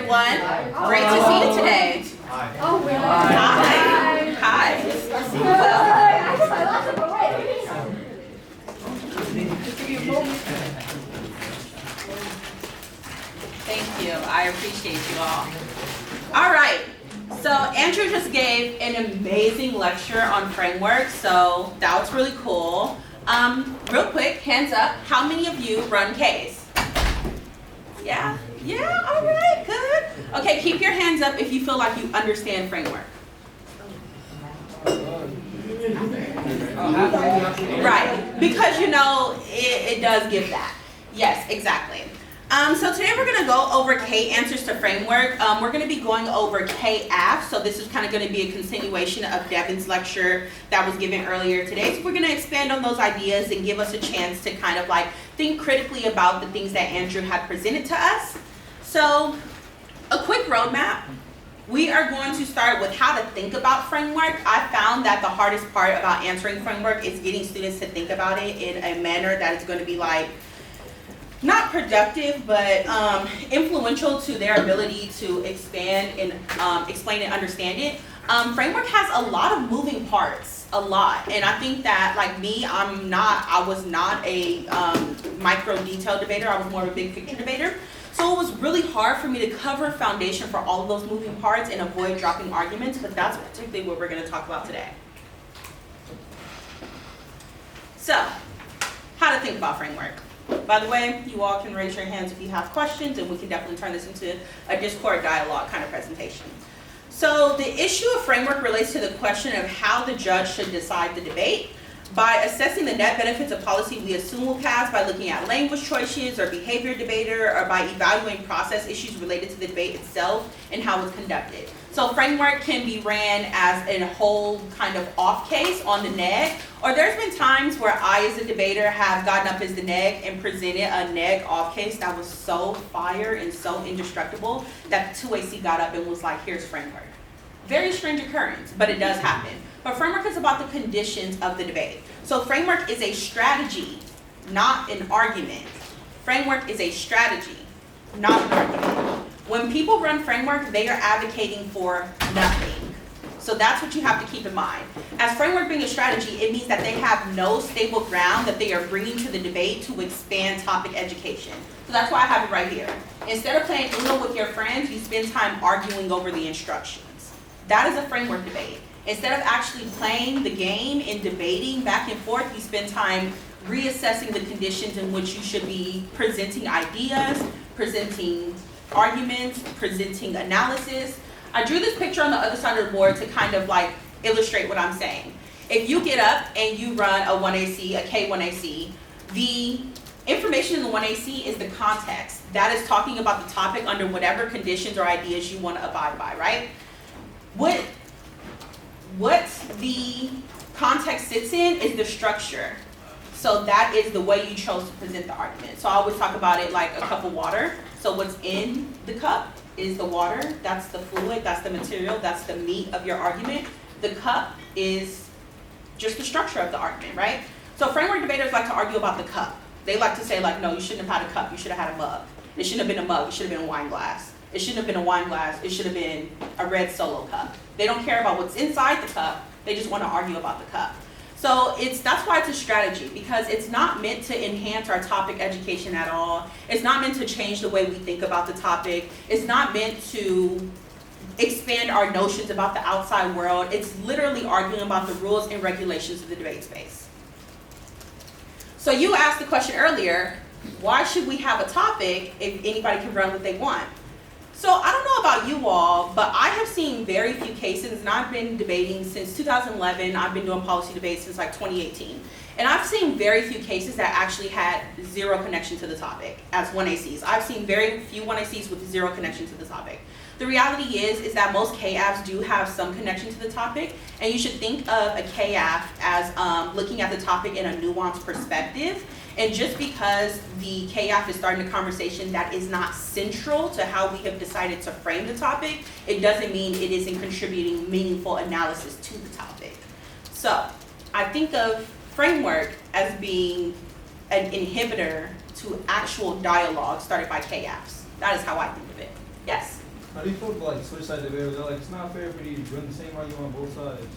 everyone. Great to see you today. Oh, really? Hi. Hi. Thank you. I appreciate you all. All right. So Andrew just gave an amazing lecture on framework, so that was really cool. Real quick, hands up. How many of you run Ks? Yeah? Yeah? All right, good. Okay, keep your hands up if you feel like you understand framework. Right, because you know, it does give that. Yes, exactly. So today we're going to go over K answers to framework. We're going to be going over KAF, so this is kind of going to be a continuation of Devin's lecture that was given earlier today. So we're going to expand on those ideas and give us a chance to kind of like think critically about the things that Andrew had presented to us. So a quick roadmap. We are going to start with how to think about framework. I found that the hardest part about answering framework is getting students to think about it in a manner that is going to be like, not productive, but influential to their ability to expand and explain and understand it. Framework has a lot of moving parts, a lot. And I think that, like me, I was not a micro detail debater. I was more of a big picture debater. So it was really hard for me to cover foundation for all of those moving parts and avoid dropping arguments, but that's particularly what we're going to talk about today. So, how to think about framework. By the way, you all can raise your hands if you have questions, and we can definitely turn this into a Discord dialogue kind of presentation. So the issue of framework relates to the question of how the judge should decide the debate. By assessing the net benefits of policy we assume will pass by looking at language choices or behavior debater, or by evaluating process issues related to the debate itself and how it's conducted. So framework can be ran as a whole kind of off case on the neg, or there's been times where I as a debater have gotten up as the neg and presented a neg off case that was so fire and so indestructible that the 2AC got up and was like, here's framework. Very strange occurrence, but it does happen. But framework is about the conditions of the debate. So framework is a strategy, not an argument. Framework is a strategy, not an argument. When people run framework, they are advocating for nothing. So that's what you have to keep in mind. As framework being a strategy, it means that they have no stable ground that they are bringing to the debate to expand topic education. So that's why I have it right here. Instead of playing Uno with your friends, you spend time arguing over the instructions. That is a framework debate. Instead of actually playing the game and debating back and forth, you spend time reassessing the conditions in which you should be presenting ideas, presenting arguments, presenting analysis. I drew this picture on the other side of the board to kind of like illustrate what I'm saying. If you get up and you run a 1AC, a K1AC, the information in the 1AC is the context. That is talking about the topic under whatever conditions or ideas you want to abide by, right? What the context sits in is the structure. So that is the way you chose to present the argument. So I always talk about it like a cup of water. So what's in the cup is the water, that's the fluid, that's the material, that's the meat of your argument. The cup is just the structure of the argument, right? So framework debaters like to argue about the cup. They like to say like, no, you shouldn't have had a cup, you should have had a mug. It shouldn't have been a mug, it should have been a wine glass. It shouldn't have been a wine glass, it should have been a red Solo cup. They don't care about what's inside the cup, they just want to argue about the cup. So that's why it's a strategy, because it's not meant to enhance our topic education at all. It's not meant to change the way we think about the topic. It's not meant to expand our notions about the outside world. It's literally arguing about the rules and regulations of the debate space. So you asked the question earlier, why should we have a topic if anybody can run what they want? So I don't know about you all, but I have seen very few cases, and I've been debating since 2011. I've been doing policy debates since like 2018. And I've seen very few cases that actually had zero connection to the topic as 1ACs. I've seen very few 1ACs with zero connection to the topic. The reality is that most KAFs do have some connection to the topic, and you should think of a KAF as looking at the topic in a nuanced perspective. And just because the KAF is starting a conversation that is not central to how we have decided to frame the topic, it doesn't mean it isn't contributing meaningful analysis to the topic. So I think of framework as being an inhibitor to actual dialogue started by KAFs. That is how I think of it. Yes? How do you feel about like switch side debate? They're like, it's not fair for you to run the same argument on both sides.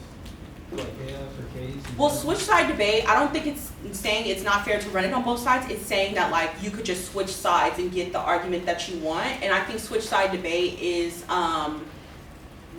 Like chaos or case. Well, switch side debate, I don't think it's saying it's not fair to run it on both sides. It's saying that like you could just switch sides and get the argument that you want. And I think switch side debate is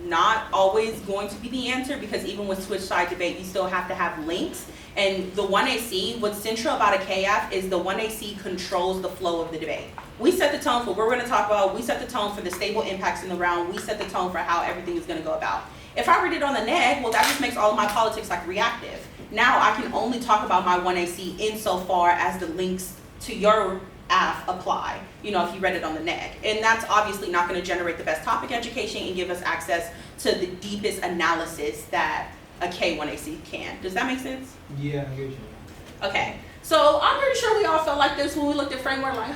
not always going to be the answer, because even with switch side debate, you still have to have links. And the 1AC, what's central about a KF is the 1AC controls the flow of the debate. We set the tone for what we're going to talk about. We set the tone for the stable impacts in the round. We set the tone for how everything is going to go about. If I read it on the neg, well, that just makes all of my politics like reactive. Now I can only talk about my 1AC insofar as the links to your AF apply, you know, if you read it on the neg. And that's obviously not going to generate the best topic education and give us access to the deepest analysis that a K1AC can. Does that make sense? Yeah, I get you. Okay, so I'm pretty sure we all felt like this when we looked at framework, like,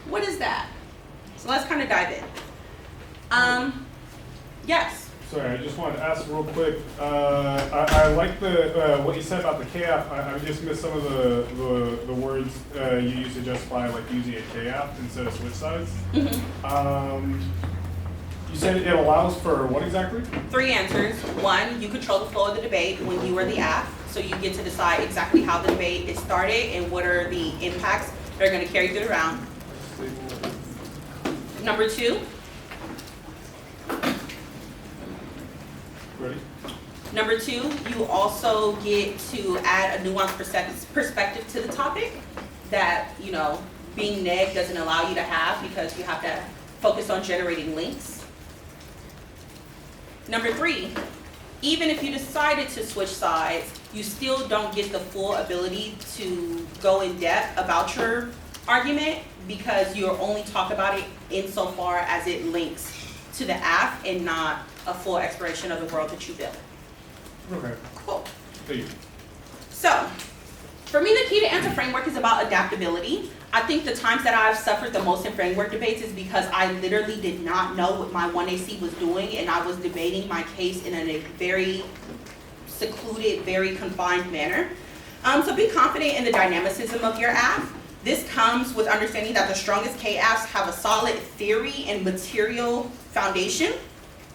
what is that? So let's kind of dive in. Yes. Sorry, I just wanted to ask real quick. I like the what you said about the KF. I just missed some of the words you used to justify like using a KF instead of switch sides. Mm-hmm. You said it allows for what exactly? 3 answers. 1, you control the flow of the debate when you are the AF, so you get to decide exactly how the debate is started and what are the impacts that are going to carry through the round. Number 2. Ready? Number 2, you also get to add a nuanced perspective to the topic that, you know, being neg doesn't allow you to have, because you have to focus on generating links. Number 3, even if you decided to switch sides, you still don't get the full ability to go in depth about your argument, because you'll only talk about it insofar as it links to the AF and not a full exploration of the world that you built. Okay. Cool. Thank you. So, for me, the key to answer framework is about adaptability. I think the times that I've suffered the most in framework debates is because I literally did not know what my 1AC was doing, and I was debating my case in a very secluded, very confined manner. So be confident in the dynamicism of your AF. This comes with understanding that the strongest KAFs have a solid theory and material foundation.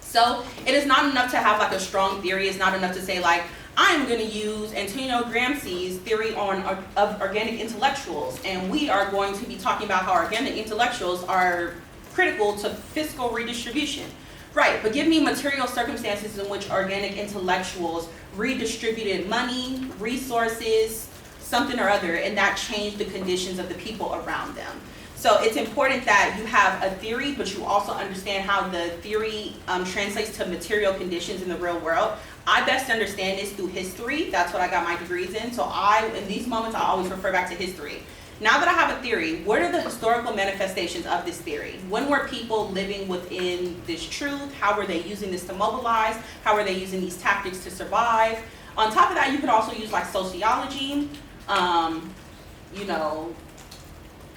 So it is not enough to have like a strong theory. It's not enough to say like, I'm going to use Antonio Gramsci's theory of organic intellectuals, and we are going to be talking about how organic intellectuals are critical to fiscal redistribution. Right, but give me material circumstances in which organic intellectuals redistributed money, resources, something or other, and that changed the conditions of the people around them. So it's important that you have a theory, but you also understand how the theory translates to material conditions in the real world. I best understand this through history. That's what I got my degrees in. So in these moments, I always refer back to history. Now that I have a theory, what are the historical manifestations of this theory? When were people living within this truth? How were they using this to mobilize? How were they using these tactics to survive? On top of that, you could also use like sociology. You know,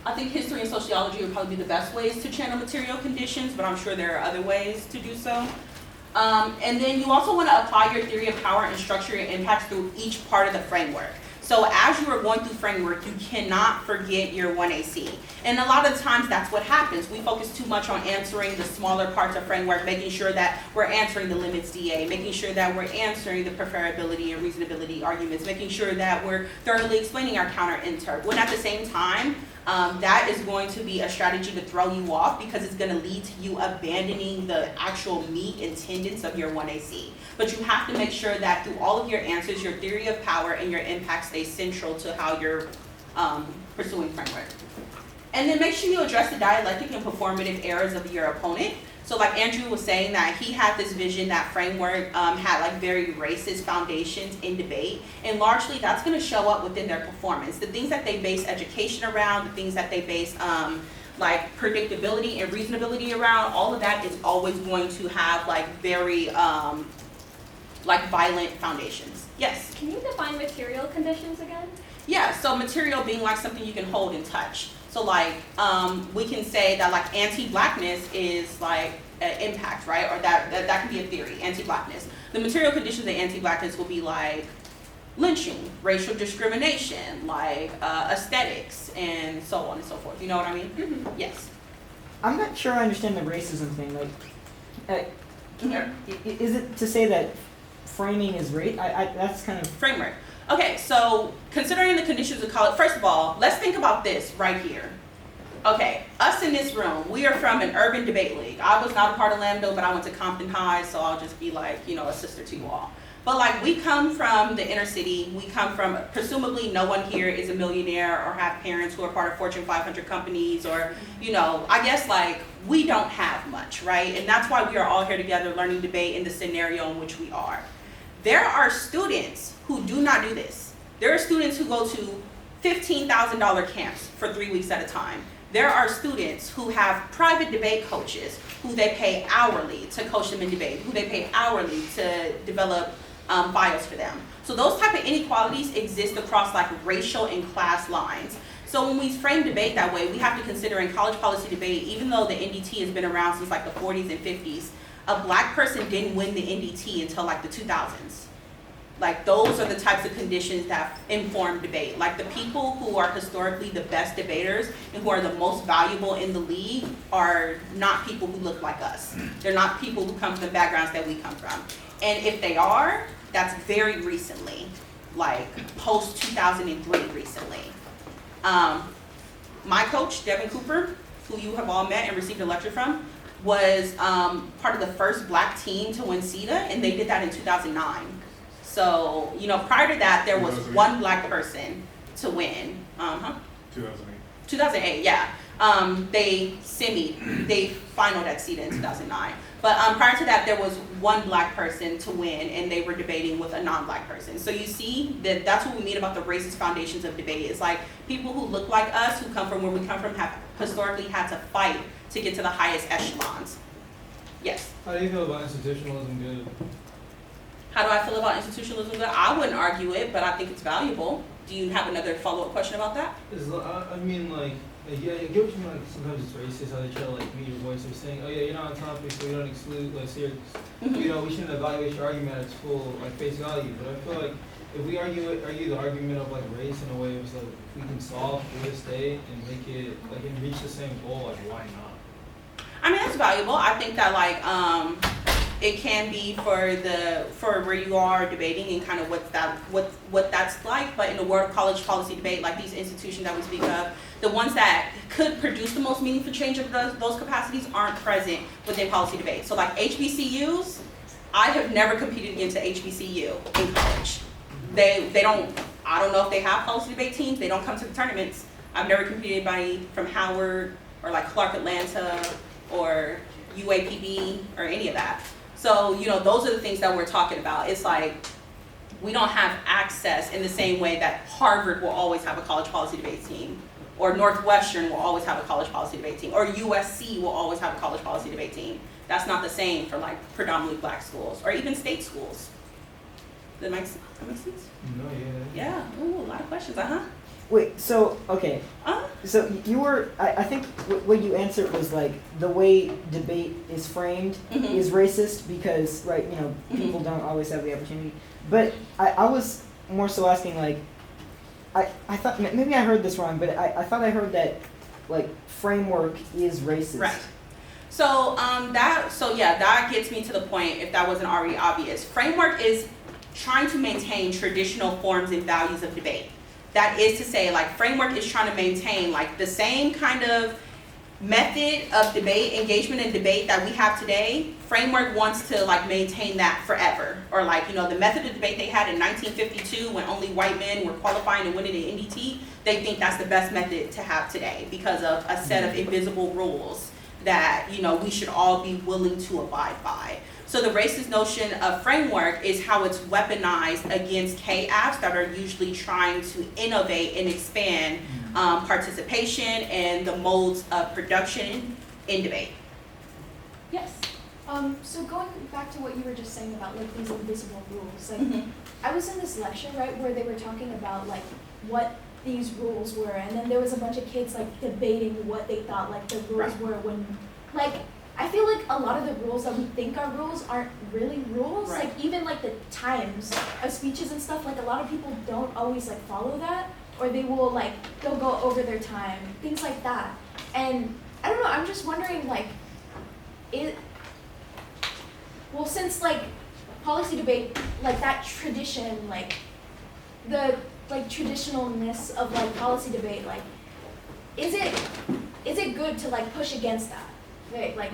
I think history and sociology would probably be the best ways to channel material conditions, but I'm sure there are other ways to do so. And then you also want to apply your theory of power and structure and impacts through each part of the framework. So as you are going through framework, you cannot forget your 1AC. And a lot of times that's what happens. We focus too much on answering the smaller parts of framework, making sure that we're answering the limits DA, making sure that we're answering the preferability and reasonability arguments, making sure that we're thoroughly explaining our counter-interp. When at the same time, that is going to be a strategy to throw you off, because it's going to lead to you abandoning the actual meat and tendons of your 1AC. But you have to make sure that through all of your answers, your theory of power and your impact stay central to how you're pursuing framework. And then make sure you address the dialectic and performative errors of your opponent. So like Andrew was saying, that he had this vision that framework had like very racist foundations in debate, and largely that's going to show up within their performance. The things that they base education around, the things that they base like predictability and reasonability around, all of that is always going to have like very like violent foundations. Yes? Can you define material conditions again? Yeah, so material being like something you can hold and touch. So like, we can say that like anti-blackness is like an impact, right? Or that can be a theory, anti-blackness. The material conditions of anti-blackness will be like lynching, racial discrimination, like aesthetics, and so on and so forth. You know what I mean? Mm-hmm. Yes. I'm not sure I understand the racism thing. Like, Is it to say that framing is rate? That's kind of Framework. Okay, so considering the conditions of college, first of all, let's think about this right here. Okay, us in this room, we are from an urban debate league. I was not a part of LAMDL, but I went to Compton High, so I'll just be like, a sister to you all. But like, we come from the inner city. We come from, presumably no one here is a millionaire or have parents who are part of Fortune 500 companies, or, I guess like, we don't have much, right? And that's why we are all here together learning debate in the scenario in which we are. There are students who do not do this. There are students who go to $15,000 camps for 3 weeks at a time. There are students who have private debate coaches who they pay hourly to coach them in debate, who they pay hourly to develop bios for them. So those type of inequalities exist across like racial and class lines. So when we frame debate that way, we have to consider in college policy debate, even though the NDT has been around since like the 40s and 50s, a black person didn't win the NDT until like the 2000s. Like those are the types of conditions that inform debate. Like the people who are historically the best debaters and who are the most valuable in the league are not people who look like us. They're not people who come from the backgrounds that we come from. And if they are, that's very recently, like post 2003 recently. My coach, Devin Cooper, who you have all met and received a lecture from, was part of the first black team to win CETA, and they did that in 2009. So, prior to that, there was 2008. one black person to win. 2008. 2008, yeah. They finaled at CETA in 2009. But prior to that, there was one black person to win, and they were debating with a non-black person. So you see that that's what we mean about the racist foundations of debate. It's like people who look like us, who come from where we come from, have historically had to fight to get to the highest echelons. Yes. How do you feel about institutionalism good? How do I feel about institutionalism? I wouldn't argue it, but I think it's valuable. Do you have another follow-up question about that? I mean, yeah, I get what you mean, like, sometimes it's racist, how they try to, like, meet your voice, or saying, oh yeah, you're not on topic, so you don't exclude, like, so we shouldn't evaluate your argument at its full, like, face value, but I feel like if we argue the argument of, like, race in a way, it's like, if we can solve real estate and make it, like, and reach the same goal, like, why not? I mean, that's valuable. I think that, like, it can be for where you are debating and kind of what that's like, but in the world of college policy debate, like these institutions that we speak of, the ones that could produce the most meaningful change of those capacities aren't present within policy debate. So like HBCUs, I have never competed against an HBCU in college. They don't, I don't know if they have policy debate teams, they don't come to the tournaments. I've never competed by from Howard or like Clark Atlanta or UAPB or any of that. So, those are the things that we're talking about. It's like, we don't have access in the same way that Harvard will always have a college policy debate team, or Northwestern will always have a college policy debate team, or USC will always have a college policy debate team. That's not the same for like predominantly black schools, or even state schools. That makes sense? No, Yeah, ooh, a lot of questions, wait. So okay. So you were. I think what you answered was like the way debate is framed is racist because people don't always have the opportunity. But I was more so asking like I thought maybe I heard this wrong, but I thought I heard that like framework is racist. Right. So that gets me to the point, if that wasn't already obvious. Framework is trying to maintain traditional forms and values of debate. That is to say, like, framework is trying to maintain like the same kind of method of debate, engagement and debate that we have today. Framework wants to like maintain that forever. Or like, the method of debate they had in 1952 when only white men were qualifying and winning the NDT, they think that's the best method to have today because of a set of invisible rules that, we should all be willing to abide by. So the racist notion of framework is how it's weaponized against KAFs that are usually trying to innovate and expand participation and the modes of production in debate. Yes. So going back to what you were just saying about like these invisible rules, like I was in this lecture, right, where they were talking about like what these rules were, and then there was a bunch of kids like debating what they thought like the rules were when like I feel like a lot of the rules that we think are rules aren't really rules. Right. Like even like the times of speeches and stuff, like a lot of people don't always like follow that, or they will like, they'll go over their time, things like that. And I don't know, I'm just wondering like, well, since like policy debate, like that tradition, like the like traditionalness of like policy debate, like is it good to like push against that? Right, like.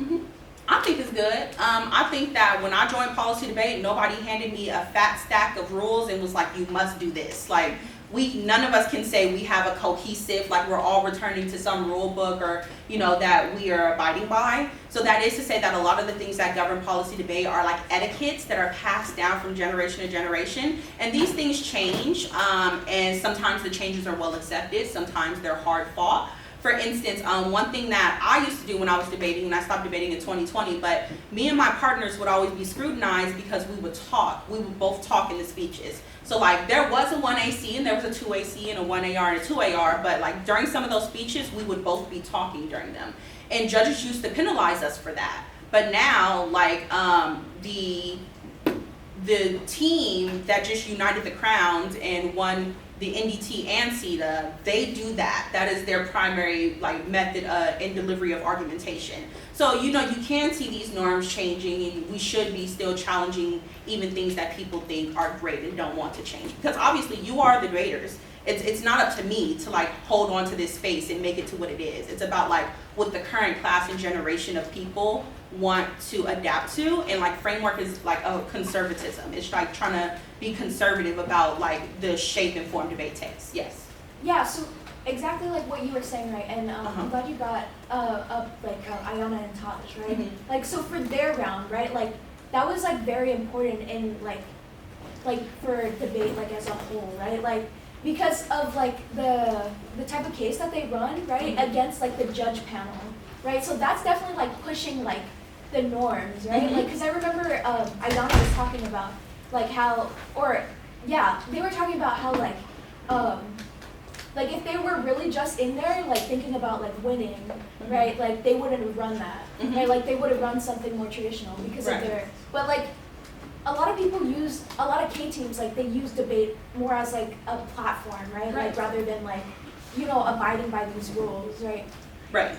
Mhm. I think it's good. I think that when I joined policy debate, nobody handed me a fat stack of rules and was like, you must do this. Like, none of us can say we have a cohesive, like we're all returning to some rule book or, you know, that we are abiding by. So that is to say that a lot of the things that govern policy debate are like etiquettes that are passed down from generation to generation. And these things change, and sometimes the changes are well accepted, sometimes they're hard fought. For instance, one thing that I used to do when I was debating, and I stopped debating in 2020, but me and my partners would always be scrutinized because we would talk. We would both talk in the speeches. So like there was a 1AC and there was a 2AC and a 1AR and a 2AR, but like during some of those speeches, we would both be talking during them. And judges used to penalize us for that. But now, like the team that just united the crowns and won the NDT and CETA, they do that. That is their primary like method in delivery of argumentation. So you know you can see these norms changing, and we should be still challenging even things that people think are great and don't want to change. Because obviously you are the debaters. It's not up to me to like hold on to this space and make it to what it is. It's about like what the current class and generation of people want to adapt to, and like framework is like a conservatism. It's like trying to be conservative about like the shape and form debate takes. Yes. Yeah, so exactly like what you were saying, right? And I'm glad you brought up like Ayana and Taj, right? Mm-hmm. Like so for their round, right? Like that was like very important in like for debate like as a whole, right? Like because of like the type of case that they run, right? Mm-hmm. Against like the judge panel, right? So that's definitely like pushing like the norms, right? Mm-hmm. Like because I remember Ayana was talking about like how, or yeah, they were talking about how like if they were really just in there like thinking about like winning, Mm-hmm. right? Like they wouldn't have run that, Mhm. right? Like they would have run something more traditional because Right. of their, but like a lot of people use, a lot of K teams like they use debate more as like a platform, right? Right. Like rather than like, you know, abiding by these rules, right? Right.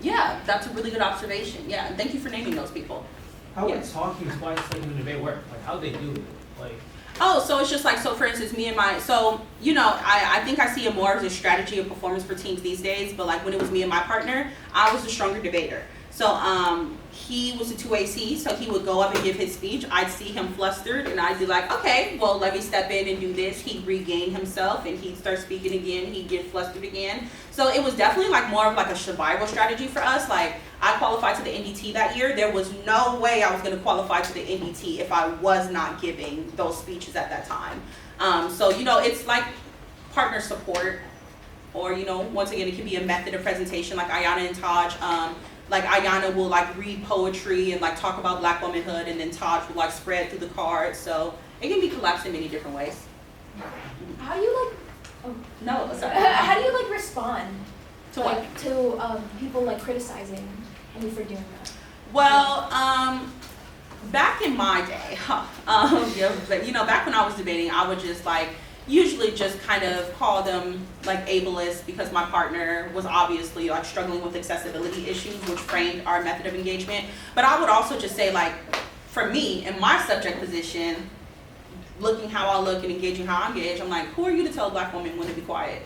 Yeah, that's a really good observation. Yeah, and thank you for naming those people. How would Yes. talking twice like in the debate work? Like how they do it? Like Oh, so it's just like, so for instance, you know, I think I see it more as a strategy of performance for teams these days, but like when it was me and my partner, I was the stronger debater. So he was a 2AC, so he would go up and give his speech. I'd see him flustered, and I'd be like, okay, well, let me step in and do this. He'd regain himself, and he'd start speaking again. He'd get flustered again. So it was definitely like more of like a survival strategy for us. Like I qualified to the NDT that year. There was no way I was going to qualify to the NDT if I was not giving those speeches at that time. So, you know, it's like partner support, or, you know, once again, it can be a method of presentation like Ayana and Taj. Like Ayana will like read poetry and like talk about Black womanhood, and then Taj will like spread through the cards. So it can be collapsed in many different ways. How do you like, No, sorry. how do you like respond To what? like to people like criticizing you for doing that? Well, back in my day, yeah, but, you know, back when I was debating, I would just like usually just kind of call them like ableist, because my partner was obviously like struggling with accessibility issues, which framed our method of engagement. But I would also just say, like, for me in my subject position, looking how I look and engaging how I engage, I'm like, who are you to tell Black women when to be quiet?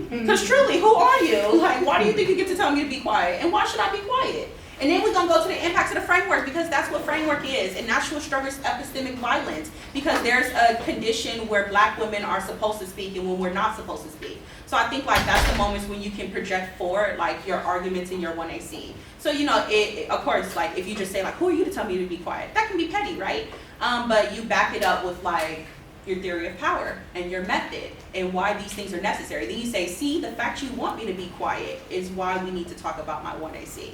Because truly, who are you? Like, why do you think you get to tell me to be quiet? And why should I be quiet? And then we're going to go to the impacts of the framework, because that's what framework is. And natural struggles epistemic violence, because there's a condition where Black women are supposed to speak and when we're not supposed to speak. So I think like that's the moments when you can project forward like your arguments in your 1AC. So, you know, of course, like if you just say like, who are you to tell me to be quiet? That can be petty, right? But you back it up with like your theory of power and your method and why these things are necessary. Then you say, see, the fact you want me to be quiet is why we need to talk about my 1AC.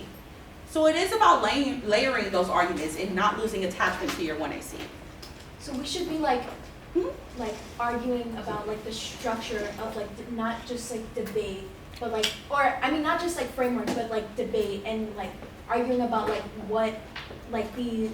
So it is about layering those arguments and not losing attachment to your 1AC. So we should be like, like arguing about like the structure of like not just like debate, but like, or I mean not just like framework, but like debate, and like arguing about like what like the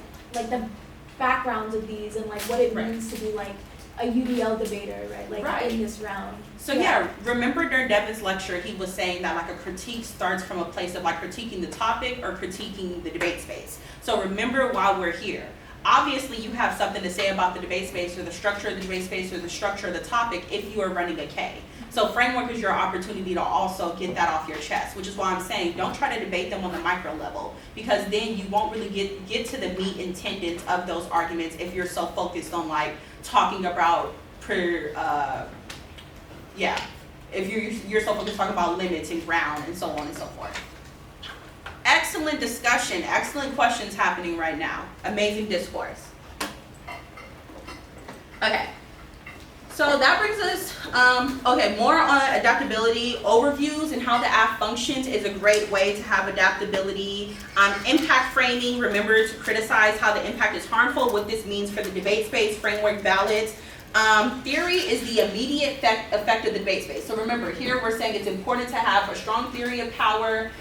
backgrounds of these and like what it Right. means to be like a UDL debater, right? Like Right. in this round. So yeah, remember during Devin's lecture, he was saying that like a critique starts from a place of like critiquing the topic or critiquing the debate space. So remember while we're here, obviously you have something to say about the debate space or the structure of the debate space or the structure of the topic if you are running a K. So framework is your opportunity to also get that off your chest, which is why I'm saying don't try to debate them on the micro level, because then you won't really get to the meat and tendons of those arguments if you're so focused on like talking about if you're so focused talking about limits and ground and so on and so forth. Excellent discussion, excellent questions happening right now. Amazing discourse. Okay. So that brings us, more on adaptability overviews and how the app functions is a great way to have adaptability. Impact framing, remember to criticize how the impact is harmful, what this means for the debate space, framework ballots. Theory is the immediate effect of the debate space. So remember, here we're saying it's important to have a strong theory of power,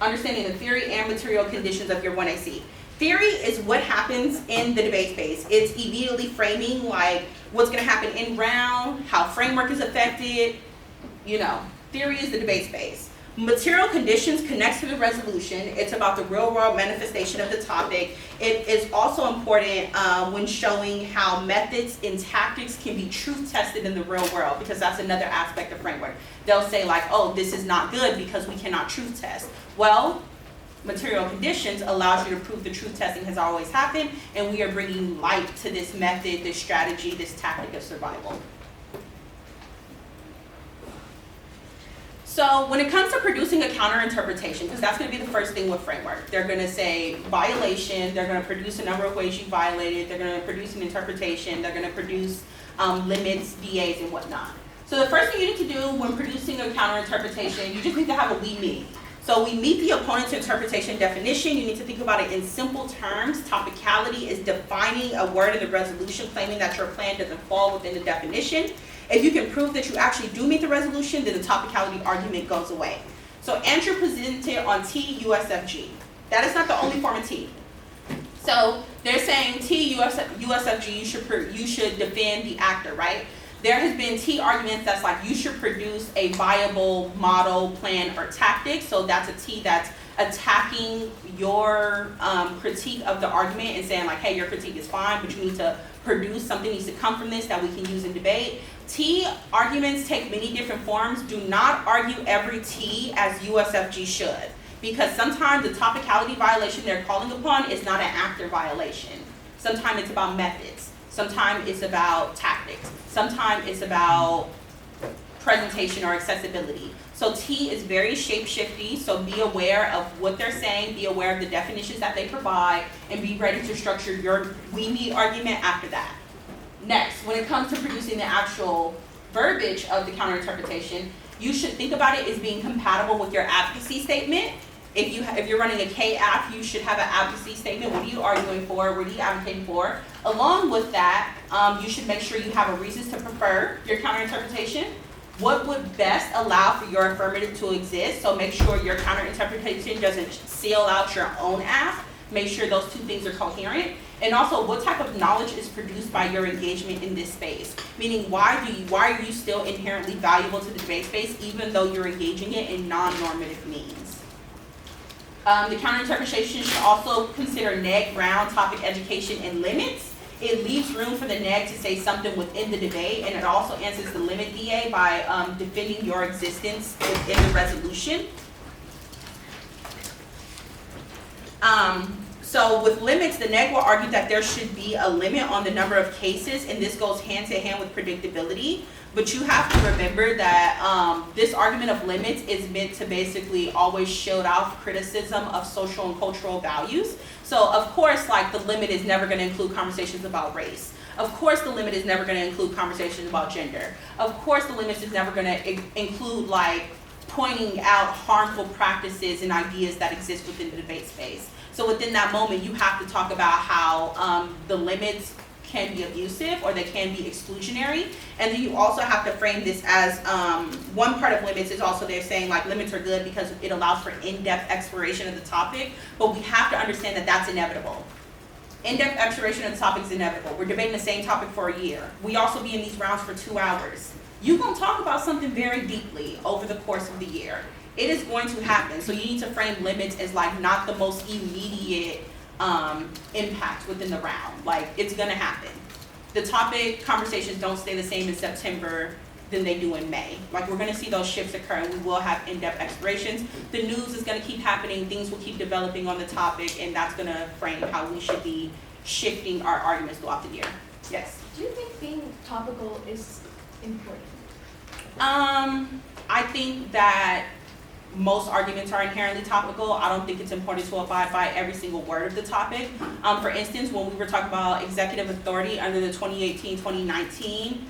understanding the theory and material conditions of your 1AC. Theory is what happens in the debate space. It's immediately framing like what's going to happen in round, how framework is affected. Theory is the debate space. Material conditions connects to the resolution. It's about the real world manifestation of the topic. It is also important when showing how methods and tactics can be truth tested in the real world, because that's another aspect of framework. They'll say like, oh, this is not good because we cannot truth test. Well, material conditions allows you to prove the truth testing has always happened, and we are bringing light to this method, this strategy, this tactic of survival. So when it comes to producing a counter-interpretation, because that's going to be the first thing with framework, they're going to say violation, they're going to produce a number of ways you violated, they're going to produce an interpretation, they're going to produce limits, DAs, and whatnot. So the first thing you need to do when producing a counter-interpretation, you just need to have a we meet. So we meet the opponent's interpretation definition. You need to think about it in simple terms. Topicality is defining a word in the resolution, claiming that your plan doesn't fall within the definition. If you can prove that you actually do meet the resolution, then the topicality argument goes away. So Andrew presented on T USFG. That is not the only form of T. So they're saying T USFG, you should defend the actor, right? There has been T arguments that's like you should produce a viable model, plan, or tactic. So that's a T that's attacking your critique of the argument and saying like, hey, your critique is fine, but you need to produce something needs to come from this that we can use in debate. T arguments take many different forms. Do not argue every T as USFG should, because sometimes the topicality violation they're calling upon is not an actor violation. Sometimes it's about methods. Sometimes it's about tactics. Sometimes it's about presentation or accessibility. So T is very shape-shifty, so be aware of what they're saying, be aware of the definitions that they provide, and be ready to structure your we meet argument after that. Next, when it comes to producing the actual verbiage of the counterinterpretation, you should think about it as being compatible with your advocacy statement. If you're running a K-app, you should have an advocacy statement. What are you arguing for? What are you advocating for? Along with that, you should make sure you have a reasons to prefer your counterinterpretation. What would best allow for your affirmative to exist? So make sure your counterinterpretation doesn't seal out your own ask. Make sure those two things are coherent. And also, what type of knowledge is produced by your engagement in this space? Meaning, why are you still inherently valuable to the debate space, even though you're engaging it in non-normative means? The counterinterpretation should also consider neg, ground, topic, education, and limits. It leaves room for the neg to say something within the debate, and it also answers the limit DA by defending your existence within the resolution. So with limits, the neg will argue that there should be a limit on the number of cases, and this goes hand to hand with predictability. But you have to remember that this argument of limits is meant to basically always shield off criticism of social and cultural values. So of course, like the limit is never going to include conversations about race. Of course, the limit is never going to include conversations about gender. Of course, the limit is never going to include like pointing out harmful practices and ideas that exist within the debate space. So within that moment, you have to talk about how the limits can be abusive or they can be exclusionary. And then you also have to frame this as one part of limits is also they're saying like limits are good because it allows for in-depth exploration of the topic, but we have to understand that that's inevitable. In-depth exploration of the topic is inevitable. We're debating the same topic for a year. We also be in these rounds for 2 hours. You're gonna talk about something very deeply over the course of the year. It is going to happen, so you need to frame limits as like not the most immediate impact within the round. Like, it's gonna happen. The topic conversations don't stay the same in September than they do in May. Like, we're gonna see those shifts occur, and we will have in-depth explorations. The news is gonna keep happening, things will keep developing on the topic, and that's gonna frame how we should be shifting our arguments throughout the year. Yes? Do you think being topical is important? I think that most arguments are inherently topical. I don't think it's important to abide by every single word of the topic. For instance, when we were talking about executive authority under the 2018-2019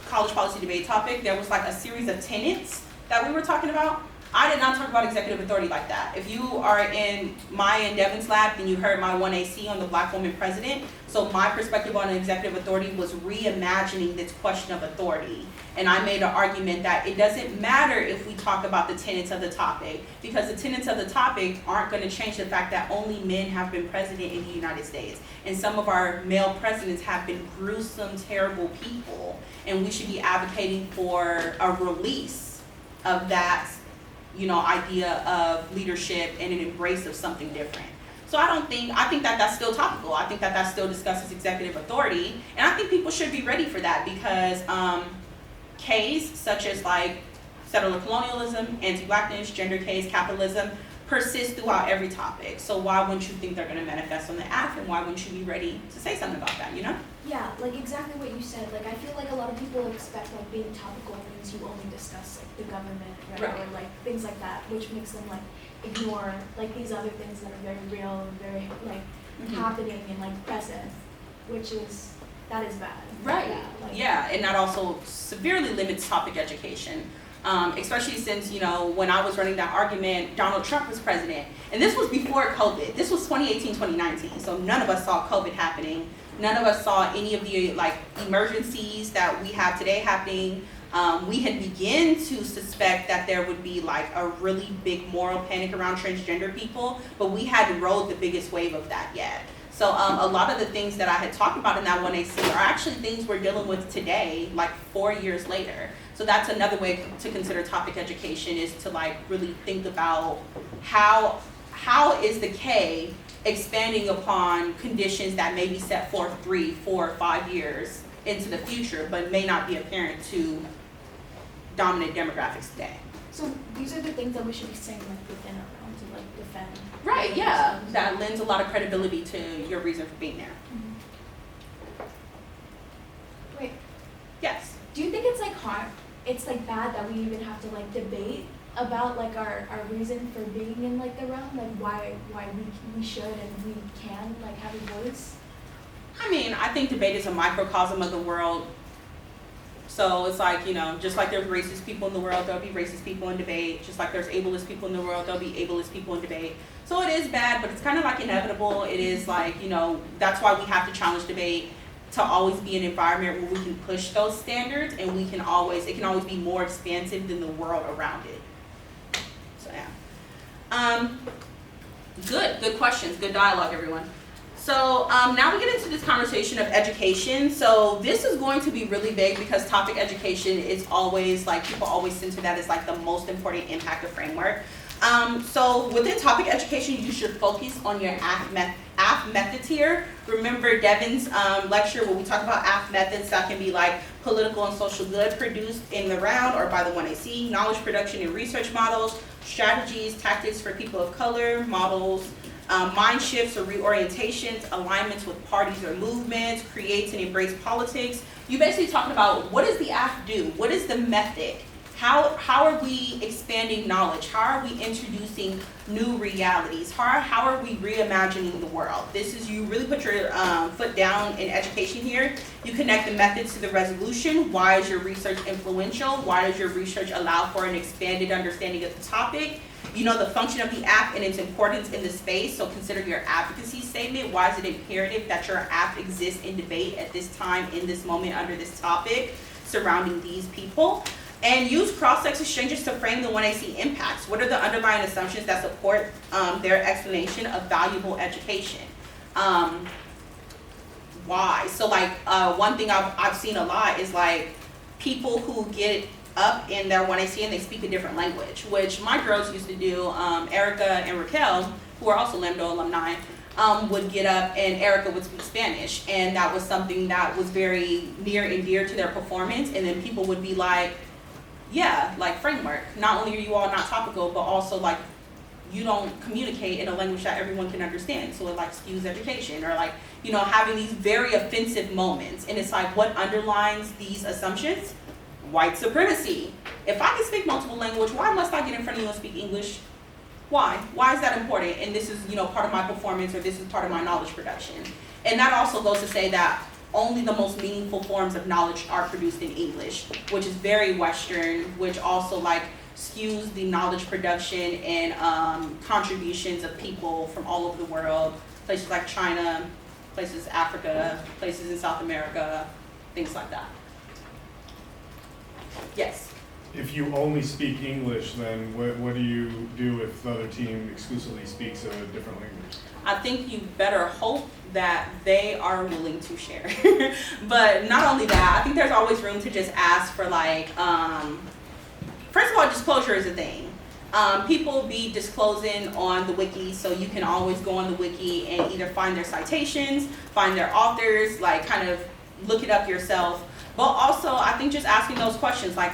college policy debate topic, there was like a series of tenets that we were talking about. I did not talk about executive authority like that. If you are in Maya and Devin's lab, then you heard my 1AC on the Black woman president. So my perspective on executive authority was reimagining this question of authority. And I made an argument that it doesn't matter if we talk about the tenets of the topic, because the tenets of the topic aren't going to change the fact that only men have been president in the United States. And some of our male presidents have been gruesome, terrible people. And we should be advocating for a release of that, idea of leadership and an embrace of something different. So I think that that's still topical. I think that that still discusses executive authority. And I think people should be ready for that because K's such as like settler colonialism, anti-blackness, gender K's, capitalism persist throughout every topic. So why wouldn't you think they're going to manifest on the app, and why wouldn't you be ready to say something about that, Yeah, like exactly what you said. Like I feel like a lot of people expect like being topical means you only discuss like the government, right? Right. Or like things like that, which makes them like ignore like these other things that are very real and very like happening and like present, that is bad. Right. Yeah, And that also severely limits topic education. Especially since, when I was running that argument, Donald Trump was president. And this was before COVID. This was 2018, 2019. So none of us saw COVID happening. None of us saw any of the emergencies that we have today happening. We had begun to suspect that there would be a really big moral panic around transgender people, but we hadn't rode the biggest wave of that yet. So a lot of the things that I had talked about in that 1AC are actually things we're dealing with today, 4 years later. So that's another way to consider topic education, is to really think about how is the K expanding upon conditions that may be set forth 3, 4, 5 years into the future, but may not be apparent to dominant demographics today. So these are the things that we should be saying within our round to defend. Right, yeah. That lends a lot of credibility to your reason for being there. Wait, Yes. do you think it's it's bad that we even have to debate about our reason for being in the realm, why we should and we can have a voice? I think debate is a microcosm of the world. So it's just like there's racist people in the world, there'll be racist people in debate. Just like there's ableist people in the world, there'll be ableist people in debate. So it is bad, but it's kind of inevitable. It is that's why we have to challenge debate, to always be an environment where we can push those standards, and it can always be more expansive than the world around it. So yeah. Good questions, good dialogue, everyone. So now we get into this conversation of education. So this is going to be really big because topic education is always people always center that as the most important impact of framework. So within topic education, you should focus on your AF methods here. Remember Devin's lecture where we talk about AF methods that can be political and social good produced in the round or by the 1AC, knowledge production and research models, strategies, tactics for people of color, models, mind shifts or reorientations, alignments with parties or movements, creates and embrace politics. You basically talking about what does the AF do? What is the method? How are we expanding knowledge? How are we introducing new realities? How are we reimagining the world? This is, you really put your foot down in education here. You connect the methods to the resolution. Why is your research influential? Why does your research allow for an expanded understanding of the topic? You know the function of the app and its importance in the space, so consider your advocacy statement. Why is it imperative that your app exists in debate at this time, in this moment, under this topic, surrounding these people? And use cross-sex exchanges to frame the 1AC impacts. What are the underlying assumptions that support their explanation of valuable education? Why? So like one thing I've seen a lot is like people who get up in their 1AC and they speak a different language, which my girls used to do. Erica and Raquel, who are also LAMDL alumni, would get up and Erica would speak Spanish, and that was something that was very near and dear to their performance. And then people would be like, yeah, like framework, not only are you all not topical, but also like you don't communicate in a language that everyone can understand, so it like skews education, or like, you know, having these very offensive moments. And it's like, what underlines these assumptions? White supremacy. If I can speak multiple language, why must I get in front of you and speak English? Why? Why is that important? And this is, you know, part of my performance, or this is part of my knowledge production. And that also goes to say that only the most meaningful forms of knowledge are produced in English, which is very Western, which also like skews the knowledge production and contributions of people from all over the world, places like China, places Africa, places in South America, things like that. Yes? If you only speak English, then what do you do if the other team exclusively speaks a different language? I think you better hope that they are willing to share. But not only that, I think there's always room to just ask for like, first of all, disclosure is a thing. People be disclosing on the wiki, so you can always go on the wiki and either find their citations, find their authors, like kind of look it up yourself. But also, I think just asking those questions like,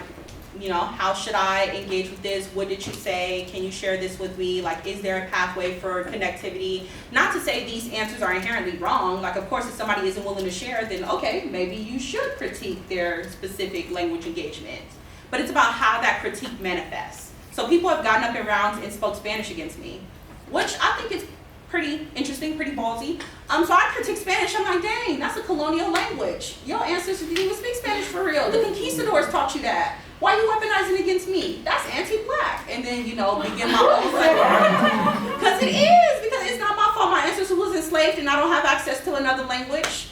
you know, how should I engage with this? What did you say? Can you share this with me? Like, is there a pathway for connectivity? Not to say these answers are inherently wrong. Like, of course, if somebody isn't willing to share, then okay, maybe you should critique their specific language engagement. But it's about how that critique manifests. So people have gotten up in rounds and spoke Spanish against me, which I think is pretty interesting, pretty ballsy. So I critique Spanish. I'm like, dang, that's a colonial language. Your ancestors didn't even speak Spanish for real. The conquistadors taught you that. Why are you weaponizing against me? That's anti-black. And then, you know, begin my own cycle. Because it is, because it's not my fault. My ancestor was enslaved and I don't have access to another language.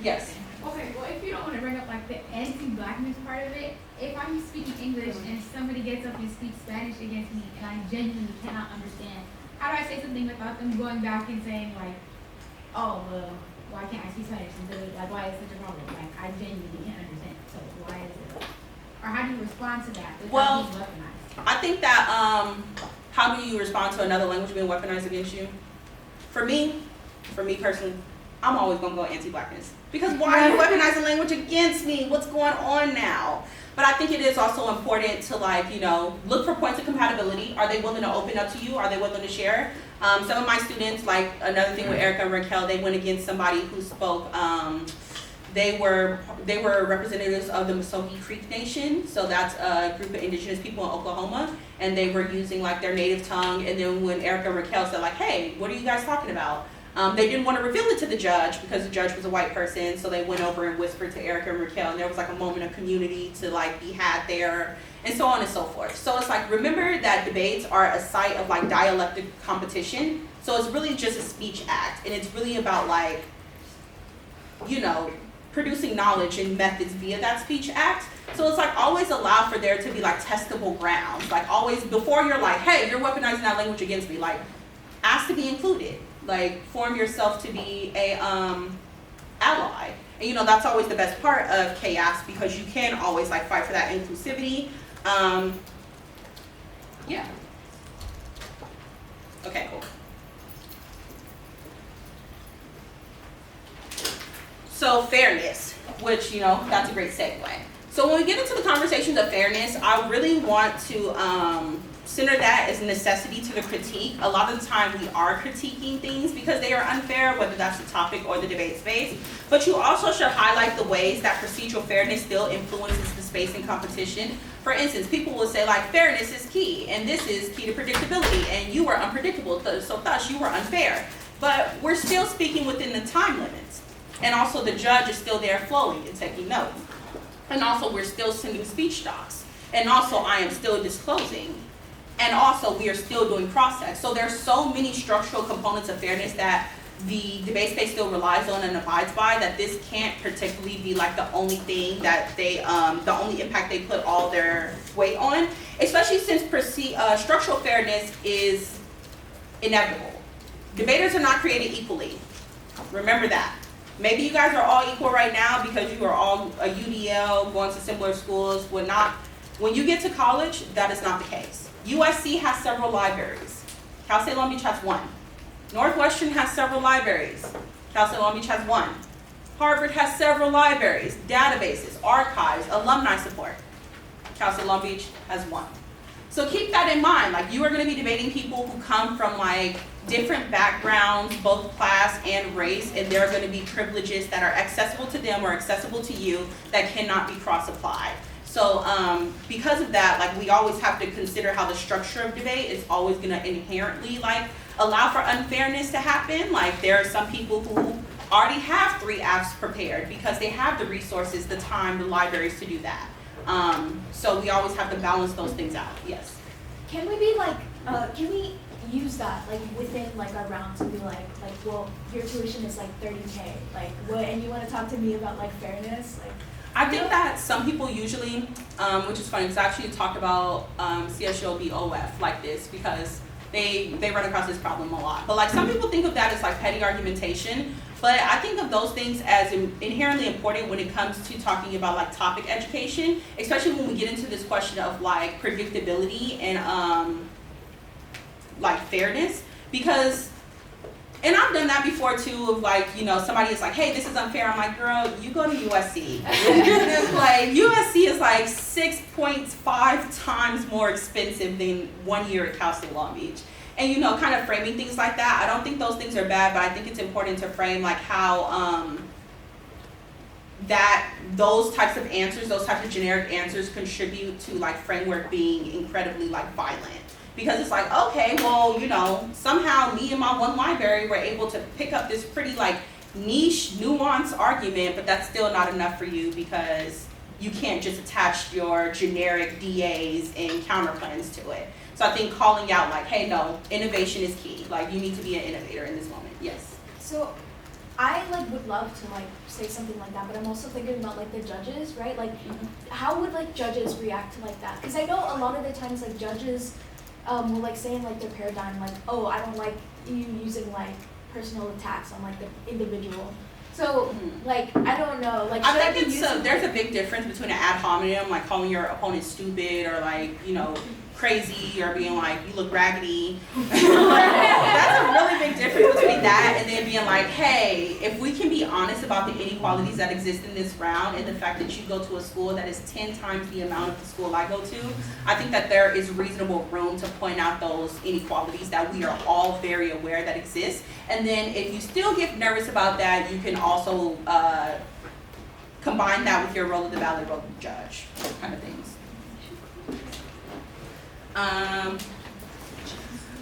Yes. Okay, well, if you don't want to bring up like the anti-blackness part of it, if I'm speaking English and somebody gets up and speaks Spanish against me and I genuinely cannot understand, how do I say something without them going back and saying like, oh, well, why can't I speak Spanish? Like, why is such a problem? Like, I genuinely can't understand. So why is it? Or how do you respond to that without being weaponized? I think that, how do you respond to another language being weaponized against you? For me personally, I'm always gonna go anti-blackness. Because why are you weaponizing language against me? What's going on now? But I think it is also important to like, you know, look for points of compatibility. Are they willing to open up to you? Are they willing to share? Some of my students, like another thing with Erica and Raquel, they went against somebody who spoke, they were representatives of the Muskogee Creek Nation. So that's a group of indigenous people in Oklahoma. And they were using like their native tongue. And then when Erica and Raquel said like, hey, what are you guys talking about? They didn't want to reveal it to the judge because the judge was a white person, so they went over and whispered to Erica and Raquel, and there was like a moment of community to like be had there, and so on and so forth. So it's like, remember that debates are a site of like dialectic competition, so it's really just a speech act, and it's really about like, you know, producing knowledge and methods via that speech act. So it's like always allow for there to be like testable grounds, like always before you're like, hey, you're weaponizing that language against me, like ask to be included. Like form yourself to be a ally, and you know that's always the best part of chaos because you can always like fight for that inclusivity. Yeah. Okay, cool. So fairness, which you know that's a great segue. So when we get into the conversations of fairness, I really want to center that as a necessity to the critique. A lot of the time we are critiquing things because they are unfair, whether that's the topic or the debate space. But you also should highlight the ways that procedural fairness still influences the space and competition. For instance, people will say like fairness is key and this is key to predictability and you were unpredictable, so thus you were unfair. But we're still speaking within the time limits. And also the judge is still there flowing and taking notes. And also we're still sending speech docs. And also I am still disclosing. And also, we are still doing process. So there's so many structural components of fairness that the debate space still relies on and abides by that this can't particularly be like the only thing that they, the only impact they put all their weight on, especially since structural fairness is inevitable. Debaters are not created equally. Remember that. Maybe you guys are all equal right now because you are all a UDL, going to similar schools, whatnot. When you get to college, that is not the case. USC has several libraries. Cal State Long Beach has one. Northwestern has several libraries. Cal State Long Beach has one. Harvard has several libraries, databases, archives, alumni support. Cal State Long Beach has one. So keep that in mind. Like, you are going to be debating people who come from like different backgrounds, both class and race, and there are going to be privileges that are accessible to them or accessible to you that cannot be cross-applied. So because of that, like, we always have to consider how the structure of debate is always going to inherently like allow for unfairness to happen. Like, there are some people who already have 3 apps prepared because they have the resources, the time, the libraries to do that. So we always have to balance those things out. Yes. Can we be like, can we use that like within like our rounds and be like, well, your tuition is like 30K, like what, and you want to talk to me about like fairness, like. I think that some people usually, which is funny, because I actually talked about CSULB OF like this because they run across this problem a lot. But like, some people think of that as like petty argumentation, but I think of those things as inherently important when it comes to talking about like topic education, especially when we get into this question of like predictability and like fairness, because, and I've done that before too, of like, you know, somebody is like, hey, this is unfair. I'm like, girl, you go to USC. Like, USC is like 6.5 times more expensive than 1 year at Cal State Long Beach. And, you know, kind of framing things like that. I don't think those things are bad, but I think it's important to frame like how that those types of answers, those types of generic answers contribute to like framework being incredibly like violent. Because it's like, okay, well, you know, somehow me and my one library were able to pick up this pretty like niche, nuanced argument, but that's still not enough for you because you can't just attach your generic DAs and counterplans to it. So I think calling out like, hey, no, innovation is key. Like, you need to be an innovator in this moment. Yes. So I like would love to like say something like that, but I'm also thinking about like the judges, right? Like, how would like judges react to like that? Because I know a lot of the times like judges will like say in like their paradigm like, oh, I don't like you using like personal attacks on like the individual. So like, I don't know, like, I think it's there's a big difference between an ad hominem, like calling your opponent stupid or like, you know, crazy, or being like, you look raggedy. That's a really big difference between that and then being like, hey, if we can be honest about the inequalities that exist in this round and the fact that you go to a school that is 10 times the amount of the school I go to, I think that there is reasonable room to point out those inequalities that we are all very aware that exist. And then if you still get nervous about that, you can also combine that with your role of the ballot judge, those kind of things.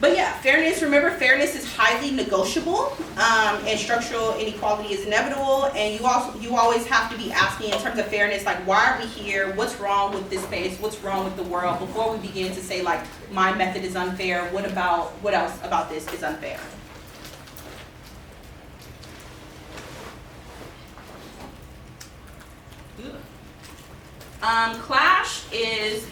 But yeah, fairness, remember, fairness is highly negotiable, and structural inequality is inevitable, and you always have to be asking in terms of fairness, like, why are we here, what's wrong with this space, what's wrong with the world, before we begin to say like, my method is unfair, what else about this is unfair. Clash is,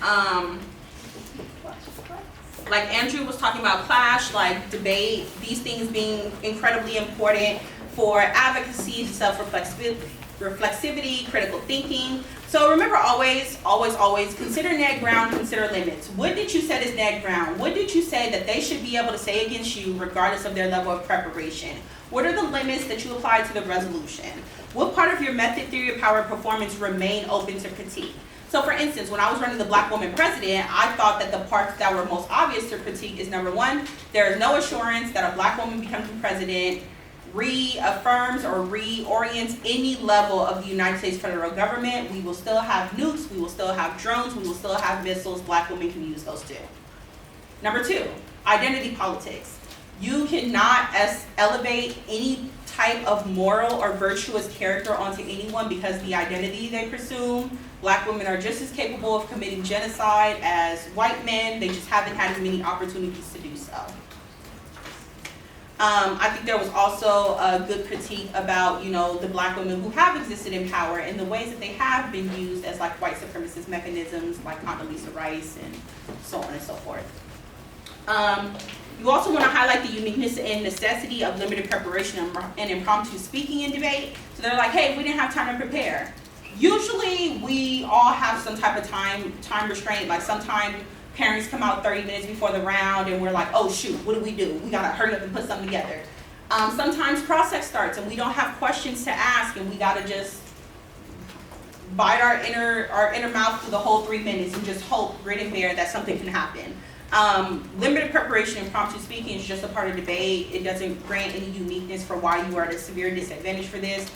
like Andrew was talking about, clash, like debate, these things being incredibly important for advocacy, self-reflexivity, critical thinking. So remember, always consider net ground, consider limits. What did you set as net ground? What did you say that they should be able to say against you regardless of their level of preparation? What are the limits that you apply to the resolution? What part of your method, theory of power, and performance remain open to critique? So for instance, when I was running the Black woman president, I thought that the parts that were most obvious to critique is, number one, there is no assurance that a Black woman becomes the president reaffirms or reorients any level of the United States federal government. We will still have nukes, we will still have drones, we will still have missiles. Black women can use those too. Number two, identity politics. You cannot elevate any type of moral or virtuous character onto anyone because the identity they presume. Black women are just as capable of committing genocide as white men. They just haven't had as many opportunities to do so. I think there was also a good critique about, you know, the Black women who have existed in power and the ways that they have been used as like white supremacist mechanisms, like Condoleezza Rice and so on and so forth. You also want to highlight the uniqueness and necessity of limited preparation and impromptu speaking in debate. So they're like, hey, we didn't have time to prepare. Usually we all have some type of time restraint, like sometimes parents come out 30 minutes before the round and we're like, oh shoot, what do? We gotta hurry up and put something together. Sometimes cross-check starts and we don't have questions to ask and we gotta just bite our inner mouth for the whole 3 minutes and just hope, grit and bear, that something can happen. Limited preparation and impromptu speaking is just a part of debate. It doesn't grant any uniqueness for why you are at a severe disadvantage for this.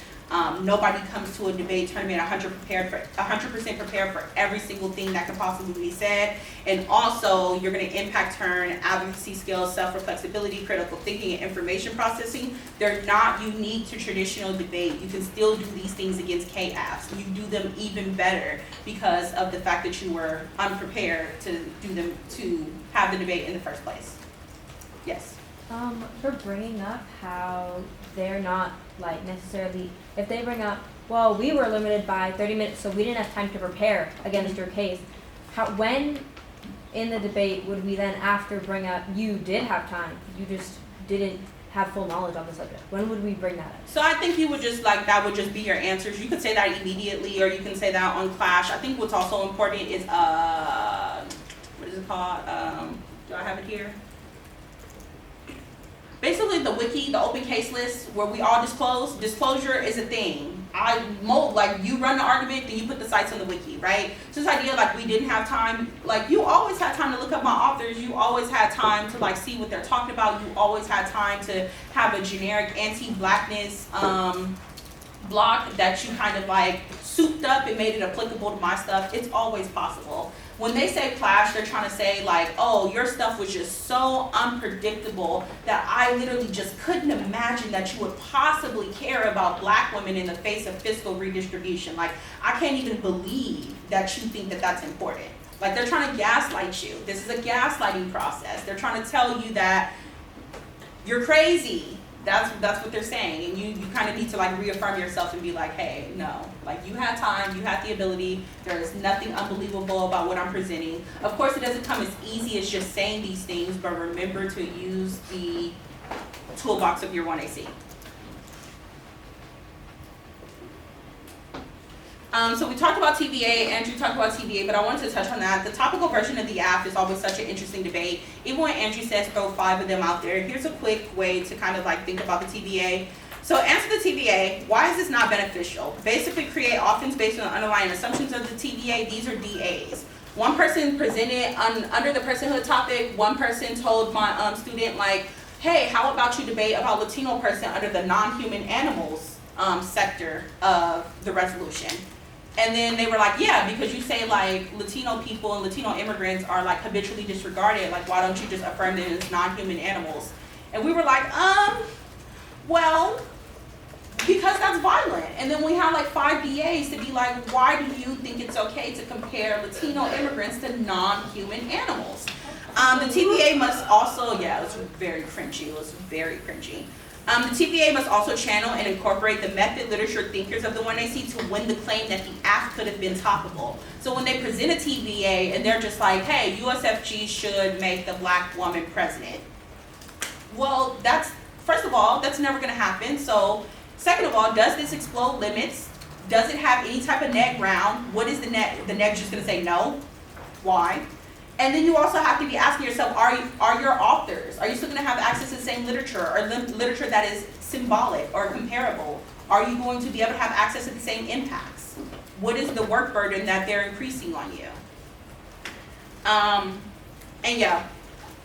Nobody comes to a debate tournament 100% prepared for every single thing that could possibly be said. And also, you're going to impact turn, advocacy skills, self-reflexibility, critical thinking, and information processing. They're not unique to traditional debate. You can still do these things against KAFs. You do them even better because of the fact that you were unprepared to do them, to have the debate in the first place. Yes? For bringing up how they're not like necessarily, if they bring up, well, we were limited by 30 minutes, so we didn't have time to prepare against your case. When in the debate would we then after bring up, you did have time, you just didn't have full knowledge on the subject? When would we bring that up? So I think you would just like, that would just be your answers. You could say that immediately or you can say that on Clash. I think what's also important is, what is it called? Do I have it here? Basically the wiki, the open case list where we all disclose, disclosure is a thing. Like you run the argument, then you put the sites on the wiki, right? So this idea like we didn't have time, like you always had time to look up my authors, you always had time to like see what they're talking about, you always had time to have a generic anti-blackness block that you kind of like souped up and made it applicable to my stuff. It's always possible. When they say clash, they're trying to say like, oh, your stuff was just so unpredictable that I literally just couldn't imagine that you would possibly care about black women in the face of fiscal redistribution. Like, I can't even believe that you think that that's important. Like, they're trying to gaslight you. This is a gaslighting process. They're trying to tell you that you're crazy. That's what they're saying, and you kind of need to like reaffirm yourself and be like, hey, no, like you had time, you had the ability, there is nothing unbelievable about what I'm presenting. Of course, it doesn't come as easy as just saying these things, but remember to use the toolbox of your 1AC. So we talked about TVA, Andrew talked about TVA, but I wanted to touch on that. The topical version of the app is always such an interesting debate. Even when Andrew says throw 5 of them out there, here's a quick way to kind of like think about the TVA. So answer the TVA, why is this not beneficial? Basically create offense based on the underlying assumptions of the TVA. These are DAs. One person presented under the personhood topic, one person told my student like, hey, how about you debate about Latino person under the non-human animals sector of the resolution? And then they were like, yeah, because you say like Latino people and Latino immigrants are like habitually disregarded, like why don't you just affirm them as non-human animals? And we were like, well, because that's violent. And then we had like 5 DAs to be like, why do you think it's okay to compare Latino immigrants to non-human animals? The TVA must also, yeah, it was very cringy, the TVA must also channel and incorporate the method literature thinkers of the 1AC to win the claim that the act could have been topical. So when they present a TVA and they're just like, hey, USFG should make the black woman president. Well, first of all, that's never gonna happen. So second of all, does this explode limits? Does it have any type of net ground? What is the net? The net's just gonna say no? Why? And then you also have to be asking yourself, are your authors, are you still going to have access to the same literature or literature that is symbolic or comparable? Are you going to be able to have access to the same impacts? What is the work burden that they're increasing on you? And yeah,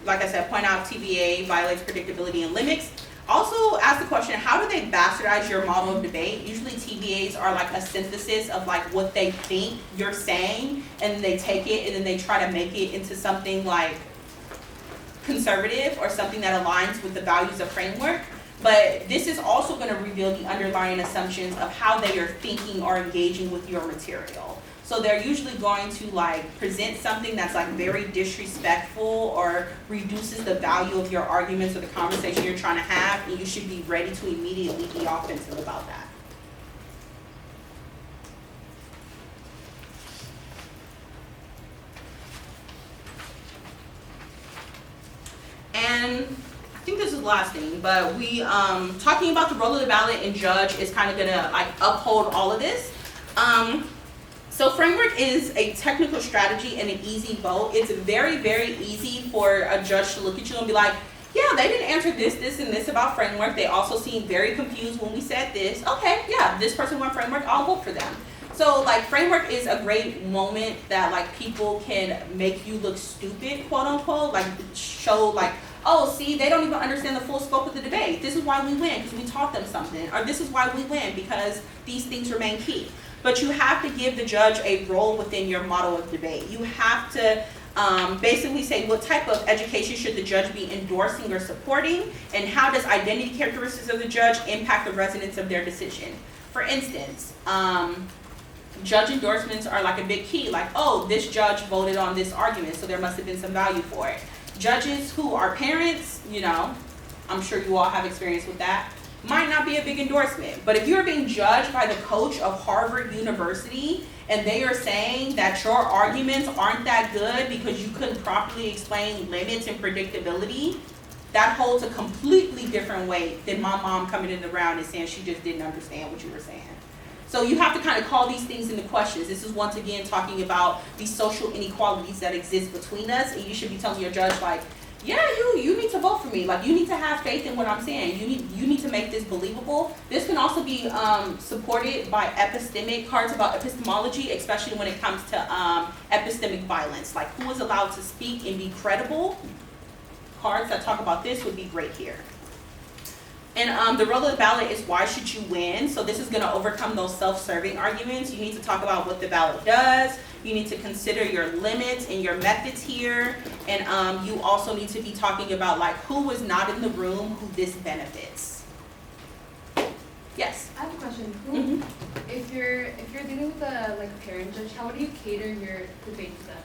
like I said, point out TVA violates predictability and limits. Also ask the question, how do they bastardize your model of debate? Usually TVAs are like a synthesis of like what they think you're saying, and then they take it and then they try to make it into something like conservative or something that aligns with the values of framework. But this is also going to reveal the underlying assumptions of how they are thinking or engaging with your material. So they're usually going to like present something that's like very disrespectful or reduces the value of your arguments or the conversation you're trying to have, and you should be ready to immediately be offensive about that. And think this is the last thing, but we, talking about the role of the ballot and judge is kind of gonna like uphold all of this. So framework is a technical strategy and an easy vote. It's very, very easy for a judge to look at you and be like, yeah, they didn't answer this, this, and this about framework. They also seemed very confused when we said this. Okay, yeah, this person went framework, I'll vote for them. So like framework is a great moment that like people can make you look stupid, quote unquote, like show like, oh, see, they don't even understand the full scope of the debate. This is why we win, because we taught them something. Or this is why we win, because these things remain key. But you have to give the judge a role within your model of debate. You have to basically say what type of education should the judge be endorsing or supporting, and how does identity characteristics of the judge impact the resonance of their decision. For instance, judge endorsements are like a big key, like, oh, this judge voted on this argument, so there must have been some value for it. Judges who are parents, you know, I'm sure you all have experience with that, might not be a big endorsement. But if you're being judged by the coach of Harvard University and they are saying that your arguments aren't that good because you couldn't properly explain limits and predictability, that holds a completely different weight than my mom coming in the round and saying she just didn't understand what you were saying. So you have to kind of call these things into questions. This is once again talking about these social inequalities that exist between us, and you should be telling your judge like, yeah, you need to vote for me. Like, you need to have faith in what I'm saying. You need to make this believable. This can also be supported by epistemic cards about epistemology, especially when it comes to epistemic violence. Like, who is allowed to speak and be credible? Cards that talk about this would be great here. And the role of the ballot is why should you win? So this is going to overcome those self-serving arguments. You need to talk about what the ballot does. You need to consider your limits and your methods here. And you also need to be talking about like who was not in the room, who this benefits. Yes? I have a question. Mm-hmm. If you're dealing with a like parent judge, how do you cater your debate to them?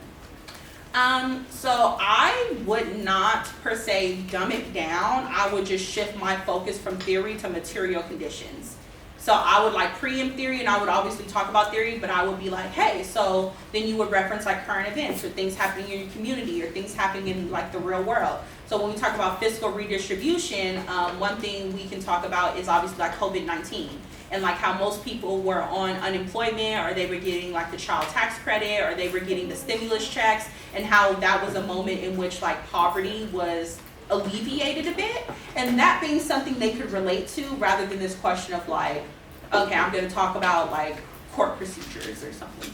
So I would not per se dumb it down. I would just shift my focus from theory to material conditions. So I would like preempt theory, and I would obviously talk about theory, but I would be like, hey, so then you would reference like current events or things happening in your community or things happening in like the real world. So when we talk about fiscal redistribution, one thing we can talk about is obviously like COVID-19 and like how most people were on unemployment, or they were getting like the child tax credit, or they were getting the stimulus checks, and how that was a moment in which like poverty was alleviated a bit, and that being something they could relate to rather than this question of like, okay, I'm going to talk about like court procedures or something.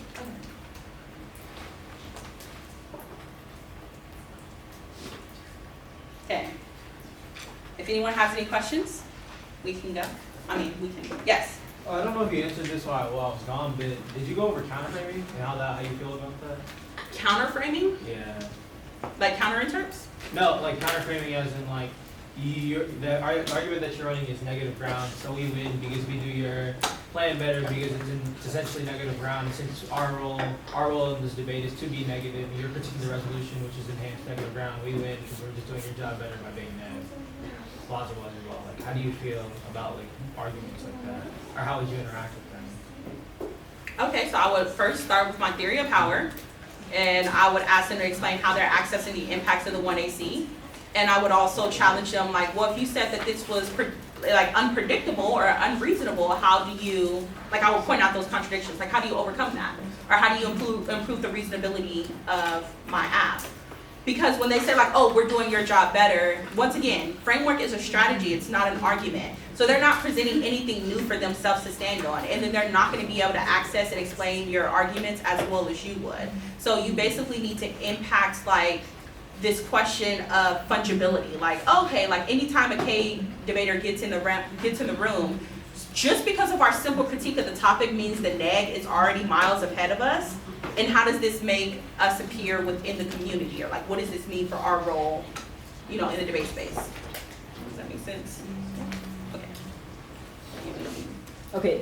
Okay. If anyone has any questions, we can go. We can. Yes. I don't know if you answered this while I was gone, but did you go over counterframing and how you feel about that? Counterframing? Yeah. Like counterinterps? No, like counterframing as in like the argument that you're running is negative ground, so we win because we do your plan better because it's essentially negative ground. Since our role in this debate is to be negative, you're critiquing the resolution, which is enhanced negative ground. We win because we're just doing your job better by being negative. Plausible as well. Like, how do you feel about like arguments like that, or how would you interact with them? Okay, so I would first start with my theory of power, and I would ask them to explain how they're accessing the impacts of the 1AC. And I would also challenge them, like, well, if you said that this was like unpredictable or unreasonable, how do you, like, I will point out those contradictions. Like, how do you overcome that? Or how do you improve the reasonability of my app? Because when they say like, oh, we're doing your job better, once again, framework is a strategy, it's not an argument. So they're not presenting anything new for themselves to stand on, and then they're not going to be able to access and explain your arguments as well as you would. So you basically need to impact like this question of fungibility. Like, okay, like anytime a K debater gets in the room, just because of our simple critique of the topic means the neg is already miles ahead of us. And how does this make us appear within the community? Or like, what does this mean for our role, in the debate space? Does that make sense? Okay,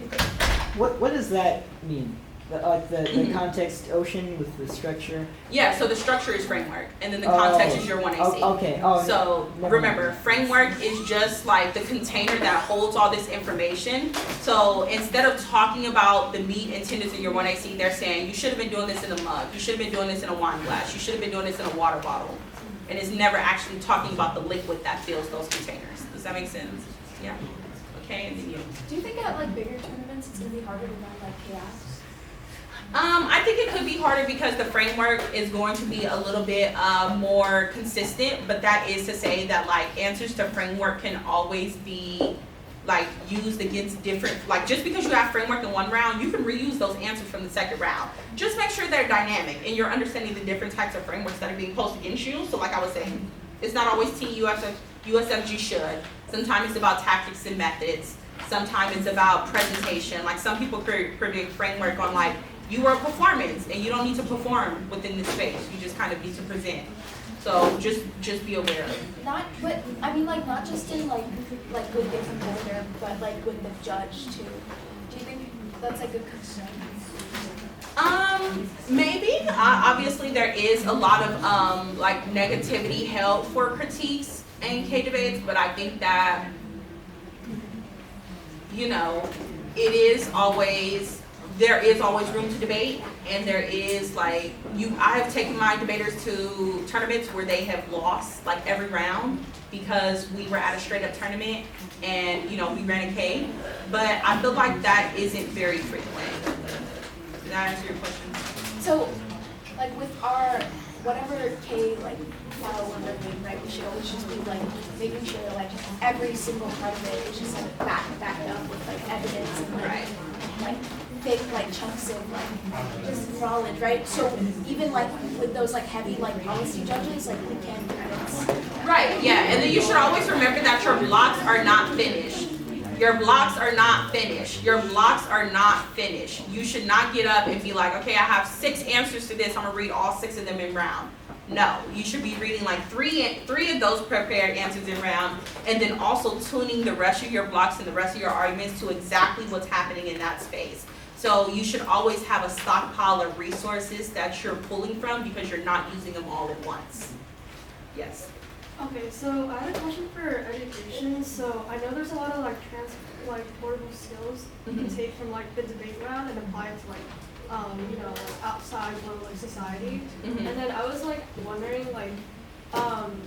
what does that mean? The context ocean with the structure? Yeah, so the structure is framework, and then the context is your 1AC. Okay. So remember, framework is just like the container that holds all this information. So instead of talking about the meat and tendons in your 1AC, they're saying you should have been doing this in a mug, you should have been doing this in a wine glass, you should have been doing this in a water bottle. and it's never actually talking about the liquid that fills those containers. Does that make sense? Yeah? Okay, and then you. Do you think at like bigger tournaments it's gonna be harder to run like chaos? I think it could be harder because the framework is going to be a little bit more consistent, but that is to say that like answers to framework can always be like used against different, like just because you have framework in one round, you can reuse those answers from the second round. Just make sure they're dynamic and you're understanding the different types of frameworks that are being posed against you. So like I was saying, it's not always USFG should. Sometimes it's about tactics and methods. Sometimes it's about presentation. Like some people predict framework on like, you are a performance and you don't need to perform within this space. You just kind of need to present. So just be aware of it. Not, but I mean, like not just in like with the competitor, but like with the judge too. Do you think that's like a concern? Maybe. Obviously, there is a lot of like negativity held for critiques in K debates, but I think that it is always. There is always room to debate, and there is like I have taken my debaters to tournaments where they have lost like every round because we were at a straight up tournament and we ran a K, but I feel like that isn't very frequent. Did that answer your question? So, like with our whatever K like file we're doing, right? We should always just be like making sure like every single part of it is just like backed up with like evidence and like big like chunks of like just knowledge, right? So even like with those like heavy like policy judges, like we can credits. Right, yeah, and then you should always remember that your blocks are not finished. Your blocks are not finished. Your blocks are not finished. You should not get up and be like, okay, I have 6 answers to this. I'm gonna read all 6 of them in round. No, you should be reading like three of those prepared answers in round, and then also tuning the rest of your blocks and the rest of your arguments to exactly what's happening in that space. So you should always have a stockpile of resources that you're pulling from because you're not using them all at once. Yes. Okay, so I had a question for education. So I know there's a lot of like transportable skills you can take from like the debate round and apply it to like like outside world like society. And then I was like wondering like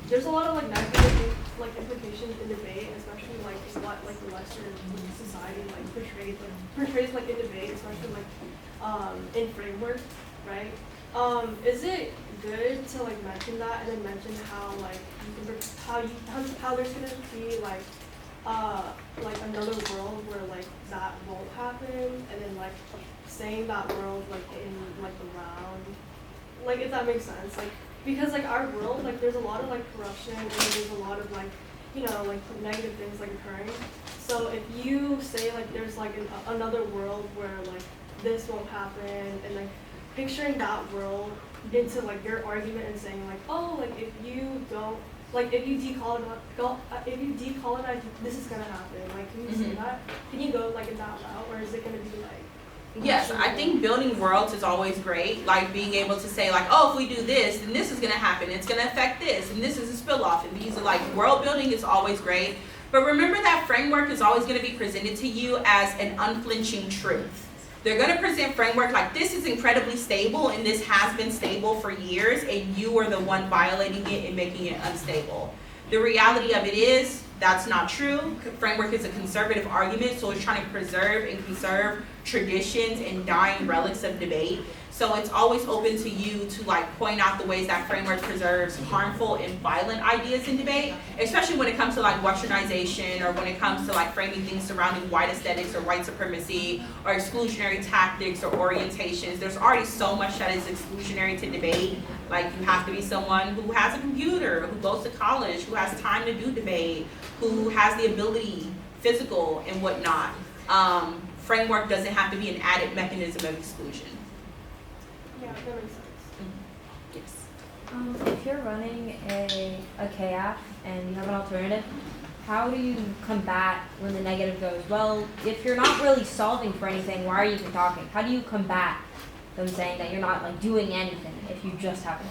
there's a lot of like negative like implications in debate, especially like what like the Western society like portrays like in debate, especially like in framework, right? Is it good to like mention that and then mention how like how there's gonna be like another world where like that won't happen, and then like saying that world like in like the round, like if that makes sense, like because like our world like there's a lot of like corruption and there's a lot of like like negative things like occurring. So if you say like there's like another world where like this won't happen, and like picturing that world into like your argument and saying like, oh, like if you don't like if you decolonize this is gonna happen, like can you say that? Can you go like in that route, or is it gonna be like Yes, I think building worlds is always great, like being able to say like, oh, if we do this, then this is going to happen, it's going to affect this, and this is a spill-off, and these are like, world building is always great, but remember that framework is always going to be presented to you as an unflinching truth. They're going to present framework like this is incredibly stable, and this has been stable for years, and you are the one violating it and making it unstable. The reality of it is, that's not true. Framework is a conservative argument, so it's trying to preserve and conserve traditions and dying relics of debate. So it's always open to you to like point out the ways that framework preserves harmful and violent ideas in debate, especially when it comes to like westernization, or when it comes to like framing things surrounding white aesthetics or white supremacy or exclusionary tactics or orientations. There's already so much that is exclusionary to debate. Like you have to be someone who has a computer, who goes to college, who has time to do debate, who has the ability, physical and whatnot. Framework doesn't have to be an added mechanism of exclusion. Yeah, that makes sense. Yes. If you're running a KF and you have an alternative, how do you combat when the negative goes? Well, if you're not really solving for anything, why are you even talking? How do you combat them saying that you're not like doing anything if you just have an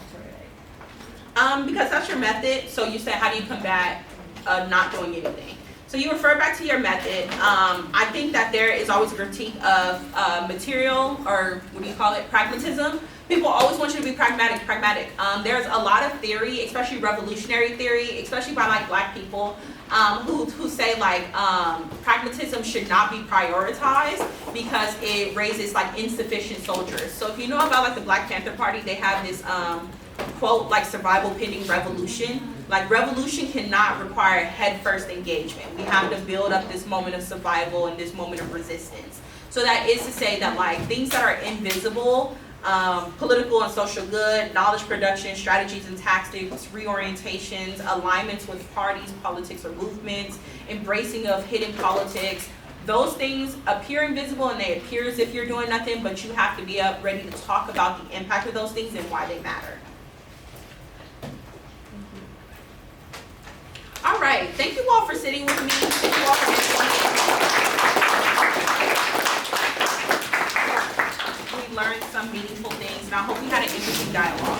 alternative? Because that's your method. So you say, how do you combat not doing anything? So you refer back to your method. I think that there is always a critique of material, or what do you call it, pragmatism, People always want you to be pragmatic. There's a lot of theory, especially revolutionary theory, especially by like black people, who say like pragmatism should not be prioritized because it raises like insufficient soldiers. So if you know about like the Black Panther Party, they have this quote like survival pending revolution. Like revolution cannot require head-first engagement. We have to build up this moment of survival and this moment of resistance. So that is to say that like things that are invisible, political and social good, knowledge production, strategies and tactics, reorientations, alignments with parties, politics or movements, embracing of hidden politics, those things appear invisible and they appear as if you're doing nothing, but you have to be ready to talk about the impact of those things and why they matter. All right, thank you all for sitting with me. Thank you all for we learned some meaningful things, and I hope we had an interesting dialogue.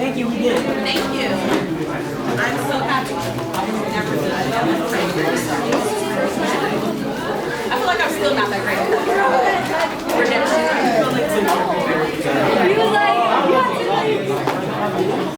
Thank you, we did. Thank you. I'm so happy. Never did. I feel like I'm still not that great.